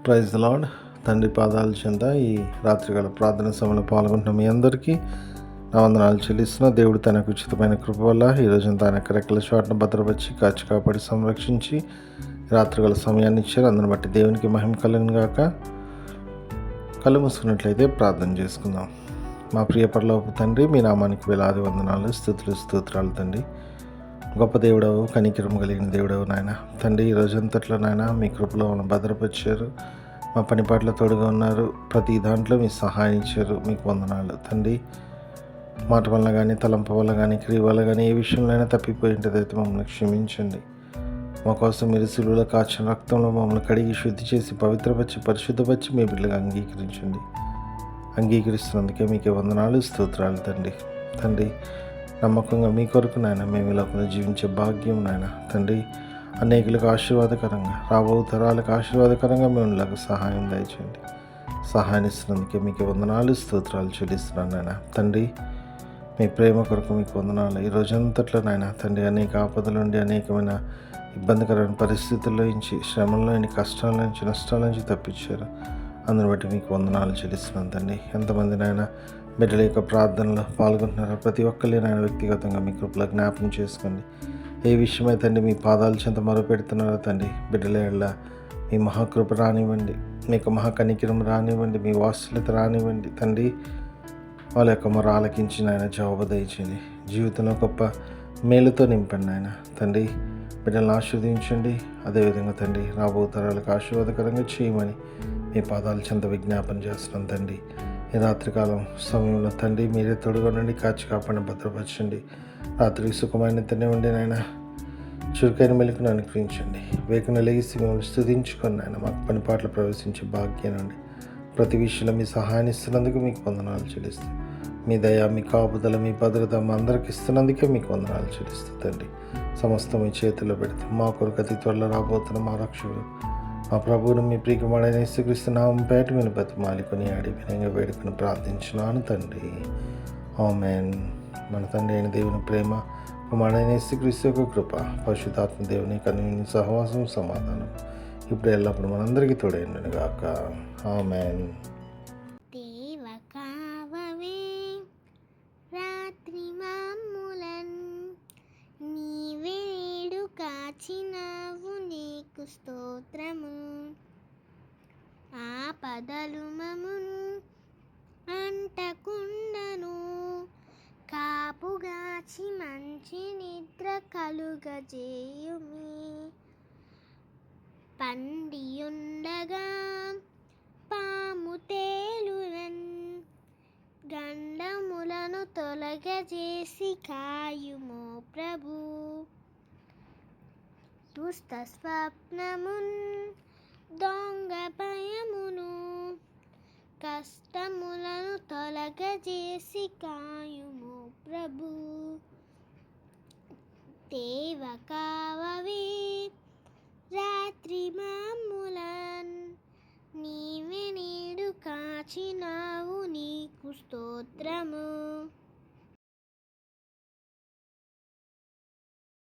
Praise the lord. తండ్రి పాదాల చెంత ఈ రాత్రికాల ప్రార్థన సమయంలో పాల్గొంటున్న మీ అందరికీ నా వందనాలు చెల్లిస్తున్న దేవుడు తనకు ఉచితమైన కృప వల్ల ఈరోజంతా ఆయన రెక్కల చాటును భద్రపరిచి కాచి కాపాడి సంరక్షించి రాత్రికాల సమయాన్ని ఇచ్చారు. అందుని బట్టి దేవునికి మహిమ కలుగును గాక. కళ్ళు మూసుకున్నట్లయితే ప్రార్థన చేసుకుందాం. మా ప్రియ పరలోకపు తండ్రి, మీ నామానికి వేలాది వందనాలు, స్తుతులు స్తోత్రాలు తండ్రి. గొప్ప దేవుడవు, కనికరం కలిగిన దేవుడవు నాయన. తండ్రి, ఈ రోజంతట్లో నాయన మీ కృపలో మనం భద్రపరిచారు. మా పనిపాట్ల తోడుగా ఉన్నారు. ప్రతి దాంట్లో మీ సహాయం ఇచ్చారు. మీకు వందనాలు తండ్రి. మాట వల్ల కానీ, తలంపు వల్ల కానీ, క్రియ వల్ల కానీ ఏ విషయంలో అయినా తప్పిపోయి ఉంటుందైతే మమ్మల్ని క్షమించండి. మా కోసం మీరు సిలువలో కాచిన రక్తంలో మమ్మల్ని కడిగి శుద్ధి చేసి పవిత్రపరిచి పరిశుద్ధపరిచి మీ బిడ్డలుగా అంగీకరించండి. అంగీకరిస్తున్నందుకే మీకే వందనాలు, స్తోత్రాలు తండ్రి. తండ్రి, నమ్మకంగా మీ కొరకు నాయన మేము ఇలా జీవించే భాగ్యం నాయన తండ్రి, అనేకులకు ఆశీర్వాదకరంగా, రాబో తరాలకు ఆశీర్వాదకరంగా మేము సహాయం దయచేయండి. సహాయం ఇస్తున్నందుకే మీకు వందనాలు, స్తోత్రాలు చెల్లిస్తున్నాను నాయన తండ్రి. మీ ప్రేమ కొరకు మీకు వందనాలు. ఈ రోజంతట్లో నాయన తండ్రి, అనేక ఆపదల నుండి, అనేకమైన ఇబ్బందికరమైన పరిస్థితుల్లో నుంచి, శ్రమంలో నుంచి, కష్టాల నుంచి, నష్టాల నుంచి తప్పించారు. అందుని బట్టి మీకు వందనాలు చెల్లిస్తున్నాను తండ్రి. ఎంతమంది నాయన బిడ్డల యొక్క ప్రార్థనలో పాల్గొంటున్నారో ప్రతి ఒక్కరిని నాయన వ్యక్తిగతంగా మీ కృపలో జ్ఞాపకం చేసుకోండి. ఏ విషయమై తండ్రి మీ పాదాల చెంత మొరపెడుతున్నారో తండ్రి, బిడ్డల ఎడల మీ మహాకృప రానివ్వండి, మీ యొక్క మహాకనికరం రానివ్వండి, మీ వాత్సల్యత రానివ్వండి తండ్రి. వాళ్ళ యొక్క మొర ఆలకించి నాయన జవాబు దయచేయండి. జీవితంలో గొప్ప మేలుతో నింపండి నాయన తండ్రి. బిడ్డలను ఆశీర్వదించండి. అదేవిధంగా తండ్రి, రాబో తరాలకు ఆశీర్వాదకరంగా చేయమని మీ పాదాల చెంత విజ్ఞాపన చేస్తున్నాం తండ్రి. ఈ రాత్రికాలం సమయంలో తండ్రి, మీరే తోడుగా నుండి కాచి కాపాడిని భద్రపరచండి. రాత్రికి సుఖమైన నిద్రనే ఉండి నాయన చురుకైన మెలుకును అనుగ్రహించండి. వేకున లెగిసి మిమ్మల్ని స్తుతించుకొని నాయన మాకు పనిపాట్లు ప్రవేశించే భాగ్యం నుండి ప్రతి విషయంలో మీ సహాయాన్ని ఇస్తున్నందుకు మీకు వందనాలు చెల్లిస్తూ, మీ దయ, మీ కాపుదల, మీ భద్రత మా అందరికి ఇస్తున్నందుకే మీకు వందనాలు చెల్లిస్తూ తండ్రి, సమస్తం మీ చేతిలో పెడతాం. మా కొరకు అతి త్వరలో రాబోతున్న మా రక్షకుడు, మా ప్రభువును, మీ ప్రియకుమారుడైన యేసుక్రీస్తు నామం పేట మీద బతిమాలికొని ఆడి వినయంగా వేడుకొని ప్రార్థించున్నాను తండ్రి. ఆమేన్. మన తండ్రి అయిన దేవుని ప్రేమ, కుమారుడైన యేసుక్రీస్తు యొక్క కృప, పరిశుద్ధాత్మ దేవుని కన్నుని సహవాసం, సమాధానం ఇప్పుడు ఎల్లప్పుడు మనందరికీ తోడైండును గాక. ఆమేన్. రాత్రి మామూలన్ నీవేడు కాచినావు, నీకు స్తోత్రము. ఆపదలు మమున్ అంటకుండను, కాపుగాచి మంచి నిద్ర కలుగజేయుమి. పండియుండగా పాము తేలునన్, గండములను తొలగజేసి కాయుమో ప్రభు. దుష్ట స్వప్నమున్ దొంగ భయమును, కష్టములను తొలగజేసి కాయుమో ప్రభు. దేవ కావవే రాత్రి మామూలన్, నీవే నేడు కాచినావు, నీకు స్తోత్రము.